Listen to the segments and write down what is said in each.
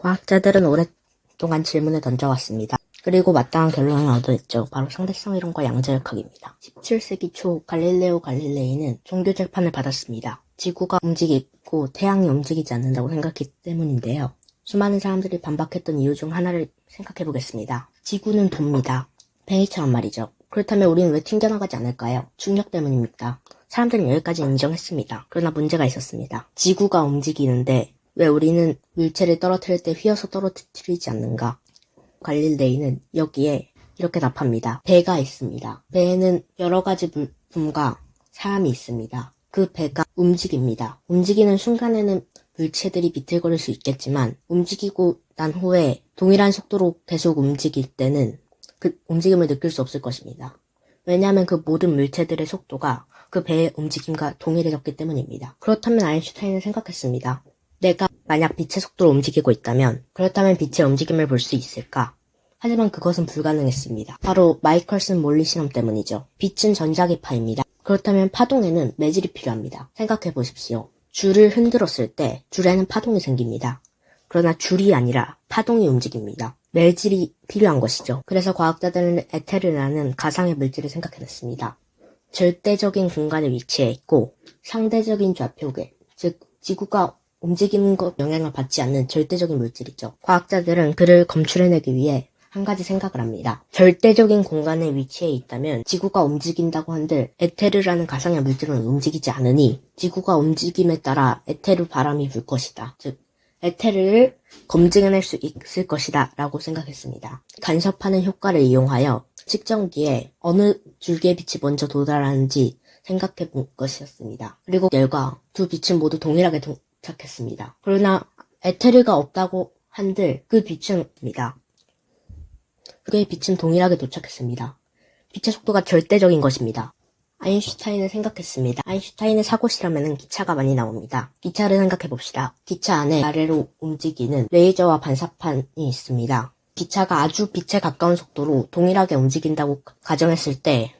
과학자들은 오랫동안 질문을 던져왔습니다. 그리고 마땅한 결론을 얻어냈죠. 바로 상대성 이론과 양자역학입니다. 17세기 초 갈릴레오 갈릴레이는 종교 재판을 받았습니다. 지구가 움직이고 태양이 움직이지 않는다고 생각했기 때문인데요. 수많은 사람들이 반박했던 이유 중 하나를 생각해 보겠습니다. 지구는 돕니다. 팽이처럼 말이죠. 그렇다면 우리는 왜 튕겨나가지 않을까요? 중력 때문입니다. 사람들은 여기까지 인정했습니다. 그러나 문제가 있었습니다. 지구가 움직이는데 왜 우리는 물체를 떨어뜨릴 때 휘어서 떨어뜨리지 않는가? 갈릴레이는 여기에 이렇게 답합니다. 배가 있습니다. 배에는 여러 가지 물품과 사람이 있습니다. 그 배가 움직입니다. 움직이는 순간에는 물체들이 비틀거릴 수 있겠지만 움직이고 난 후에 동일한 속도로 계속 움직일 때는 그 움직임을 느낄 수 없을 것입니다. 왜냐하면 그 모든 물체들의 속도가 그 배의 움직임과 동일해졌기 때문입니다. 그렇다면 아인슈타인은 생각했습니다. 내가 만약 빛의 속도로 움직이고 있다면 그렇다면 빛의 움직임을 볼 수 있을까? 하지만 그것은 불가능했습니다. 바로 마이컬슨 몰리 실험 때문이죠. 빛은 전자기파입니다. 그렇다면 파동에는 매질이 필요합니다. 생각해 보십시오. 줄을 흔들었을 때 줄에는 파동이 생깁니다. 그러나 줄이 아니라 파동이 움직입니다. 매질이 필요한 것이죠. 그래서 과학자들은 에테르라는 가상의 물질을 생각해냈습니다. 절대적인 공간에 위치해 있고 상대적인 좌표계, 즉 지구가 움직이는 것 영향을 받지 않는 절대적인 물질이죠. 과학자들은 그를 검출해내기 위해 한 가지 생각을 합니다. 절대적인 공간에 위치해 있다면 지구가 움직인다고 한들 에테르라는 가상의 물질은 움직이지 않으니 지구가 움직임에 따라 에테르 바람이 불 것이다. 즉 에테르를 검증해낼 수 있을 것이다 라고 생각했습니다. 간섭하는 효과를 이용하여 측정기에 어느 줄기의 빛이 먼저 도달하는지 생각해 본 것이었습니다. 그리고 결과 두 빛은 모두 동일하게 도착했습니다. 그러나 에테르가 없다고 한들 그 빛입니다. 그의 빛은 동일하게 도착했습니다. 빛의 속도가 절대적인 것입니다. 아인슈타인은 생각했습니다. 아인슈타인의 사고 실험에는 기차가 많이 나옵니다. 기차를 생각해봅시다. 기차 안에 아래로 움직이는 레이저와 반사판이 있습니다. 기차가 아주 빛에 가까운 속도로 동일하게 움직인다고 가정했을 때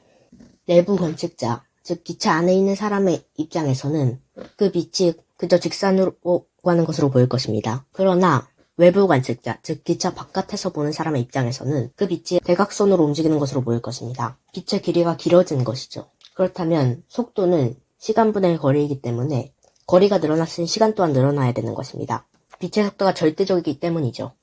내부 관측자, 즉 기차 안에 있는 사람의 입장에서는 그 빛이 그저 직선으로 가는 것으로 보일 것입니다. 그러나 외부 관측자, 즉 기차 바깥에서 보는 사람의 입장에서는 그 빛이 대각선으로 움직이는 것으로 보일 것입니다. 빛의 길이가 길어진 것이죠. 그렇다면 속도는 시간분의 거리이기 때문에 거리가 늘어났으니 시간 또한 늘어나야 되는 것입니다. 빛의 속도가 절대적이기 때문이죠.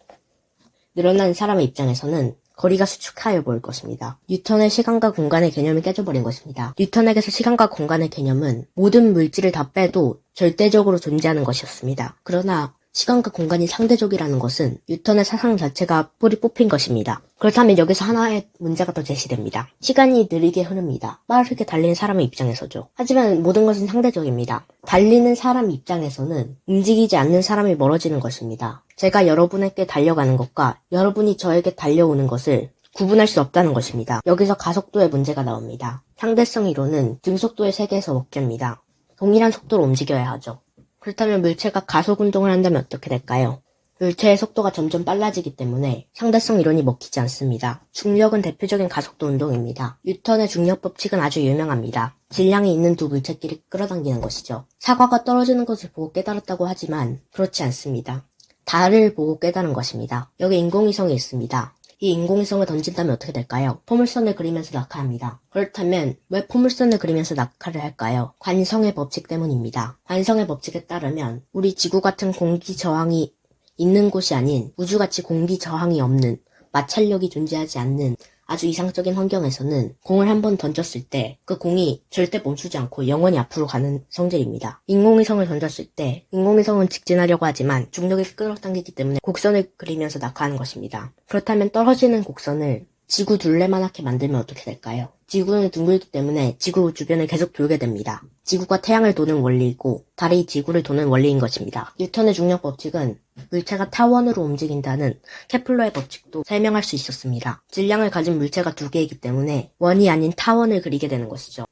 늘어난 사람의 입장에서는 거리가 수축하여 보일 것입니다. 뉴턴의 시간과 공간의 개념이 깨져버린 것입니다. 뉴턴에게서 시간과 공간의 개념은 모든 물질을 다 빼도 절대적으로 존재하는 것이었습니다. 그러나 시간과 공간이 상대적이라는 것은 뉴턴의 사상 자체가 뿌리 뽑힌 것입니다. 그렇다면 여기서 하나의 문제가 더 제시됩니다. 시간이 느리게 흐릅니다. 빠르게 달리는 사람의 입장에서죠. 하지만 모든 것은 상대적입니다. 달리는 사람 입장에서는 움직이지 않는 사람이 멀어지는 것입니다. 제가 여러분에게 달려가는 것과 여러분이 저에게 달려오는 것을 구분할 수 없다는 것입니다. 여기서 가속도의 문제가 나옵니다. 상대성 이론은 등속도의 세계에서 먹힙니다. 동일한 속도로 움직여야 하죠. 그렇다면 물체가 가속 운동을 한다면 어떻게 될까요? 물체의 속도가 점점 빨라지기 때문에 상대성 이론이 먹히지 않습니다. 중력은 대표적인 가속도 운동입니다. 뉴턴의 중력 법칙은 아주 유명합니다. 질량이 있는 두 물체끼리 끌어당기는 것이죠. 사과가 떨어지는 것을 보고 깨달았다고 하지만 그렇지 않습니다. 달을 보고 깨달은 것입니다. 여기 인공위성이 있습니다. 이 인공위성을 던진다면 어떻게 될까요? 포물선을 그리면서 낙하합니다. 그렇다면 왜 포물선을 그리면서 낙하를 할까요? 관성의 법칙 때문입니다. 관성의 법칙에 따르면 우리 지구 같은 공기 저항이 있는 곳이 아닌 우주같이 공기 저항이 없는 마찰력이 존재하지 않는 아주 이상적인 환경에서는 공을 한번 던졌을 때 그 공이 절대 멈추지 않고 영원히 앞으로 가는 성질입니다. 인공위성을 던졌을 때 인공위성은 직진하려고 하지만 중력이 끌어당기기 때문에 곡선을 그리면서 낙하하는 것입니다. 그렇다면 떨어지는 곡선을 지구 둘레만하게 만들면 어떻게 될까요? 지구는 둥글기 때문에 지구 주변을 계속 돌게 됩니다. 지구가 태양을 도는 원리이고 달이 지구를 도는 원리인 것입니다. 뉴턴의 중력 법칙은 물체가 타원으로 움직인다는 케플러의 법칙도 설명할 수 있었습니다. 질량을 가진 물체가 두 개이기 때문에 원이 아닌 타원을 그리게 되는 것이죠.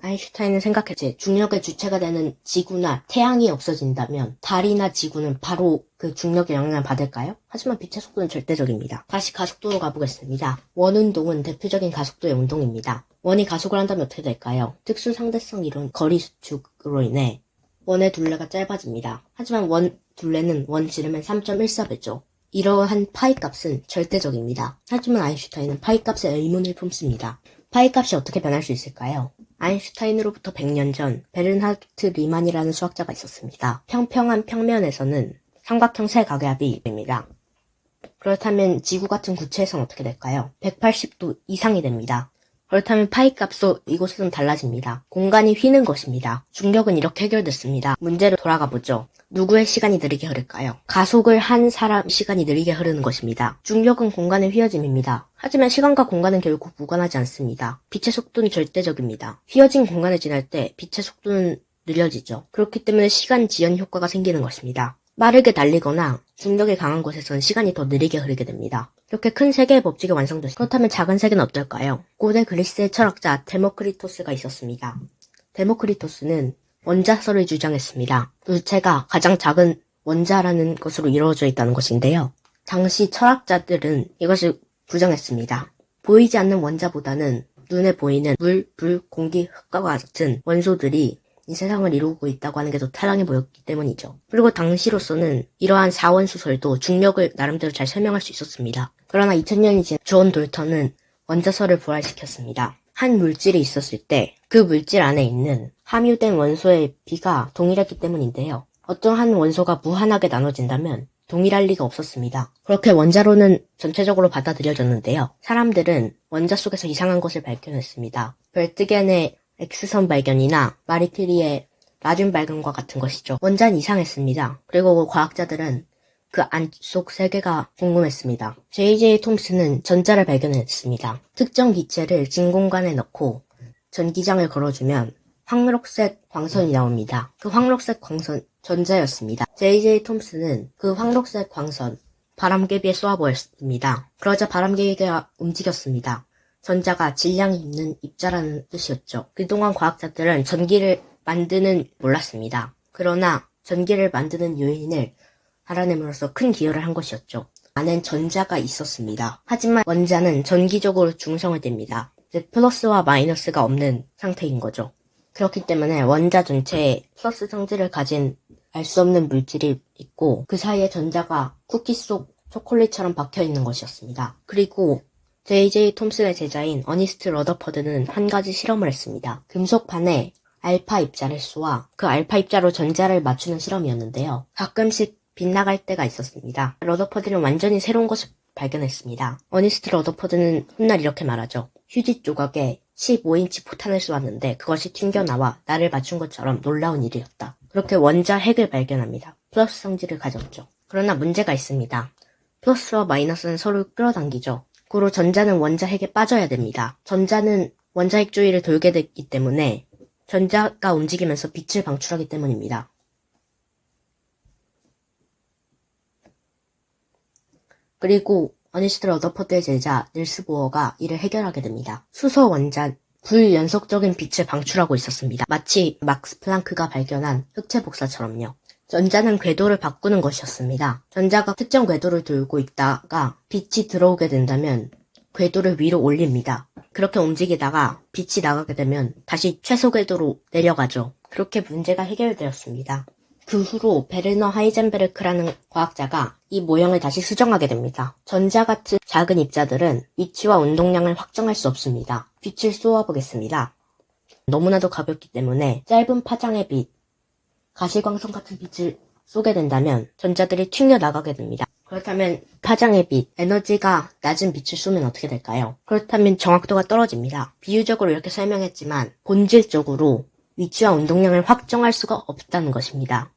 아인슈타인은 생각했지. 중력의 주체가 되는 지구나 태양이 없어진다면 달이나 지구는 바로 그 중력의 영향을 받을까요? 하지만 빛의 속도는 절대적입니다. 다시 가속도로 가보겠습니다. 원운동은 대표적인 가속도의 운동입니다. 원이 가속을 한다면 어떻게 될까요? 특수 상대성 이론 거리 수축으로 인해 원의 둘레가 짧아집니다. 하지만 원 둘레는 원 지름의 3.14배죠. 이러한 파이 값은 절대적입니다. 하지만 아인슈타인은 파이 값에 의문을 품습니다. 파이 값이 어떻게 변할 수 있을까요? 아인슈타인으로부터 100년 전 베른하르트 리만이라는 수학자가 있었습니다. 평평한 평면에서는 삼각형 세 각압이 됩니다. 그렇다면 지구 같은 구체에서는 어떻게 될까요? 180도 이상이 됩니다. 그렇다면 파이 값도 이곳에선 달라집니다. 공간이 휘는 것입니다. 중력은 이렇게 해결됐습니다. 문제로 돌아가 보죠. 누구의 시간이 느리게 흐를까요? 가속을 한 사람 시간이 느리게 흐르는 것입니다. 중력은 공간의 휘어짐입니다. 하지만 시간과 공간은 결국 무관하지 않습니다. 빛의 속도는 절대적입니다. 휘어진 공간을 지날 때 빛의 속도는 느려지죠. 그렇기 때문에 시간 지연 효과가 생기는 것입니다. 빠르게 달리거나 중력이 강한 곳에서는 시간이 더 느리게 흐르게 됩니다. 이렇게 큰 세계의 법칙이 완성됐습니다. 그렇다면 작은 세계는 어떨까요? 고대 그리스의 철학자 데모크리토스가 있었습니다. 데모크리토스는 원자설을 주장했습니다. 물체가 가장 작은 원자라는 것으로 이루어져 있다는 것인데요. 당시 철학자들은 이것을 부정했습니다. 보이지 않는 원자보다는 눈에 보이는 물, 불, 공기, 흙과 같은 원소들이 이 세상을 이루고 있다고 하는 게 더 타당해 보였기 때문이죠. 그리고 당시로서는 이러한 사원수설도 중력을 나름대로 잘 설명할 수 있었습니다. 그러나 2000년이 지난 존 돌턴은 원자설을 부활시켰습니다. 한 물질이 있었을 때 그 물질 안에 있는 함유된 원소의 비가 동일했기 때문인데요. 어떠한 원소가 무한하게 나눠진다면 동일할 리가 없었습니다. 그렇게 원자로는 전체적으로 받아들여졌는데요. 사람들은 원자 속에서 이상한 것을 발견했습니다. 별뜨겐의 X선 발견이나 마리큐리의 라듐 발견과 같은 것이죠. 원자는 이상했습니다. 그리고 과학자들은 그 안속 세계가 궁금했습니다. J.J. 톰슨은 전자를 발견했습니다. 특정 기체를 진공관에 넣고 전기장을 걸어주면 황록색 광선이 나옵니다. 그 황록색 광선 전자였습니다. J.J. 톰슨은 그 황록색 광선 바람개비에 쏘아보았습니다. 그러자 바람개비가 움직였습니다. 전자가 질량이 있는 입자라는 뜻이었죠. 그동안 과학자들은 전기를 만드는 몰랐습니다. 그러나 전기를 만드는 요인을 알아냄으로써 큰 기여를 한 것이었죠. 안엔 전자가 있었습니다. 하지만 원자는 전기적으로 중성을 띱니다. 즉 플러스와 마이너스가 없는 상태인 거죠. 그렇기 때문에 원자 전체에 플러스 성질을 가진 알 수 없는 물질이 있고 그 사이에 전자가 쿠키 속 초콜릿처럼 박혀있는 것이었습니다. 그리고 J.J. 톰슨의 제자인 어니스트 러더퍼드는 한 가지 실험을 했습니다. 금속판에 알파 입자를 쏘아 그 알파 입자로 전자를 맞추는 실험이었는데요. 가끔씩 빗나갈 때가 있었습니다. 러더퍼드는 완전히 새로운 것을 발견했습니다. 어니스트 러더퍼드는 훗날 이렇게 말하죠. 휴지 조각에 15인치 포탄을 쏘았는데 그것이 튕겨나와 나를 맞춘 것처럼 놀라운 일이었다. 그렇게 원자 핵을 발견합니다. 플러스 성질을 가졌죠. 그러나 문제가 있습니다. 플러스와 마이너스는 서로 끌어당기죠. 고로 전자는 원자 핵에 빠져야 됩니다. 전자는 원자 핵 주위를 돌게 됐기 때문에 전자가 움직이면서 빛을 방출하기 때문입니다. 그리고 어니스트 러더퍼드의 제자 닐스 보어가 이를 해결하게 됩니다. 수소 원자 불연속적인 빛을 방출하고 있었습니다. 마치 막스 플랑크가 발견한 흑체 복사처럼요. 전자는 궤도를 바꾸는 것이었습니다. 전자가 특정 궤도를 돌고 있다가 빛이 들어오게 된다면 궤도를 위로 올립니다. 그렇게 움직이다가 빛이 나가게 되면 다시 최소 궤도로 내려가죠. 그렇게 문제가 해결되었습니다. 그 후로 베르너 하이젠베르크라는 과학자가 이 모형을 다시 수정하게 됩니다. 전자 같은 작은 입자들은 위치와 운동량을 확정할 수 없습니다. 빛을 쏘아보겠습니다. 너무나도 가볍기 때문에 짧은 파장의 빛, 가시광선 같은 빛을 쏘게 된다면 전자들이 튕겨나가게 됩니다. 그렇다면 파장의 빛, 에너지가 낮은 빛을 쏘면 어떻게 될까요? 그렇다면 정확도가 떨어집니다. 비유적으로 이렇게 설명했지만 본질적으로 위치와 운동량을 확정할 수가 없다는 것입니다.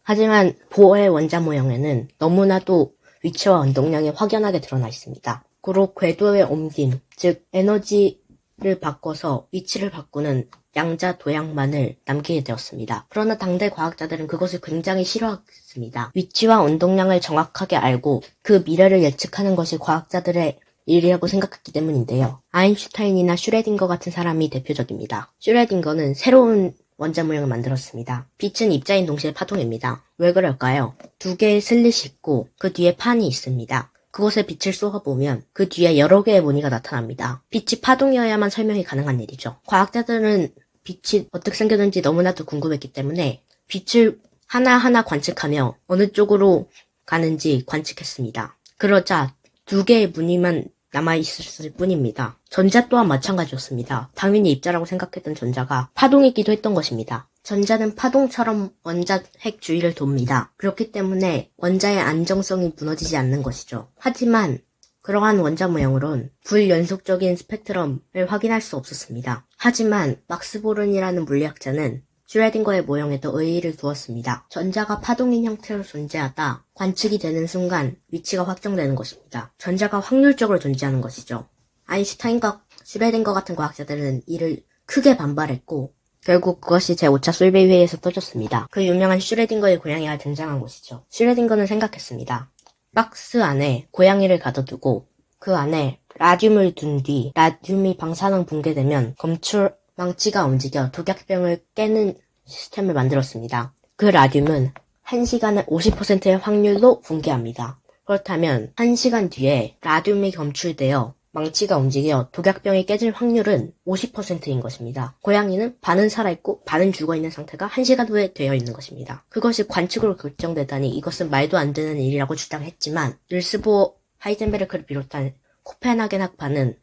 하지만 보어의 원자 모형에는 너무나도 위치와 운동량이 확연하게 드러나 있습니다. 고로 궤도의 옮김, 즉 에너지를 바꿔서 위치를 바꾸는 양자 도약만을 남기게 되었습니다. 그러나 당대 과학자들은 그것을 굉장히 싫어했습니다. 위치와 운동량을 정확하게 알고 그 미래를 예측하는 것이 과학자들의 일이라고 생각했기 때문인데요. 아인슈타인이나 슈레딩거 같은 사람이 대표적입니다. 슈레딩거는 새로운 원자 모형을 만들었습니다. 빛은 입자인 동시에 파동입니다. 왜 그럴까요? 두 개의 슬릿이 있고 그 뒤에 판이 있습니다. 그곳에 빛을 쏘아보면 그 뒤에 여러 개의 무늬가 나타납니다. 빛이 파동이어야만 설명이 가능한 일이죠. 과학자들은 빛이 어떻게 생겼는지 너무나도 궁금했기 때문에 빛을 하나하나 관측하며 어느 쪽으로 가는지 관측했습니다. 그러자 두 개의 무늬만 남아있었을 뿐입니다. 전자 또한 마찬가지였습니다. 당연히 입자라고 생각했던 전자가 파동이기도 했던 것입니다. 전자는 파동처럼 원자 핵 주위를 돕니다. 그렇기 때문에 원자의 안정성이 무너지지 않는 것이죠. 하지만 그러한 원자 모형으론 불연속적인 스펙트럼을 확인할 수 없었습니다. 하지만 막스 보른이라는 물리학자는 슈레딩거의 모형에도 의의를 두었습니다. 전자가 파동인 형태로 존재하다 관측이 되는 순간 위치가 확정되는 것입니다. 전자가 확률적으로 존재하는 것이죠. 아인슈타인과 슈레딩거 같은 과학자들은 이를 크게 반발했고 결국 그것이 제5차 솔베이 회의에서 터졌습니다. 그 유명한 슈레딩거의 고양이가 등장한 것이죠. 슈레딩거는 생각했습니다. 박스 안에 고양이를 가둬두고 그 안에 라듐을 둔 뒤 라듐이 방사능 붕괴되면 검출 망치가 움직여 독약병을 깨는 시스템을 만들었습니다. 그 라듐은 1시간에 50%의 확률로 붕괴합니다. 그렇다면 1시간 뒤에 라듐이 검출되어 망치가 움직여 독약병이 깨질 확률은 50%인 것입니다. 고양이는 반은 살아있고 반은 죽어있는 상태가 1시간 후에 되어 있는 것입니다. 그것이 관측으로 결정되다니 이것은 말도 안 되는 일이라고 주장했지만 닐스 보어 하이젠베르크를 비롯한 코펜하겐 학파는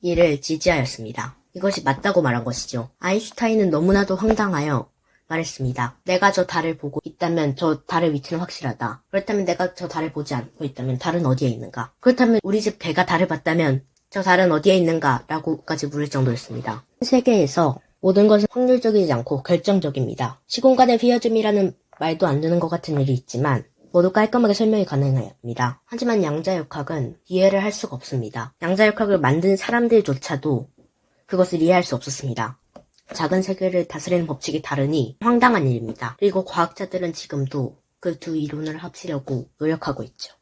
이를 지지하였습니다. 이것이 맞다고 말한 것이죠. 아인슈타인은 너무나도 황당하여 말했습니다. 내가 저 달을 보고 있다면 저 달의 위치는 확실하다. 그렇다면 내가 저 달을 보지 않고 있다면 달은 어디에 있는가? 그렇다면 우리 집 개가 달을 봤다면 저 달은 어디에 있는가? 라고까지 물을 정도였습니다. 세계에서 모든 것은 확률적이지 않고 결정적입니다. 시공간의 휘어짐이라는 말도 안 되는 것 같은 일이 있지만 모두 깔끔하게 설명이 가능합니다. 하지만 양자역학은 이해를 할 수가 없습니다. 양자역학을 만든 사람들조차도 그것을 이해할 수 없었습니다. 작은 세계를 다스리는 법칙이 다르니 황당한 일입니다. 그리고 과학자들은 지금도 그 두 이론을 합치려고 노력하고 있죠.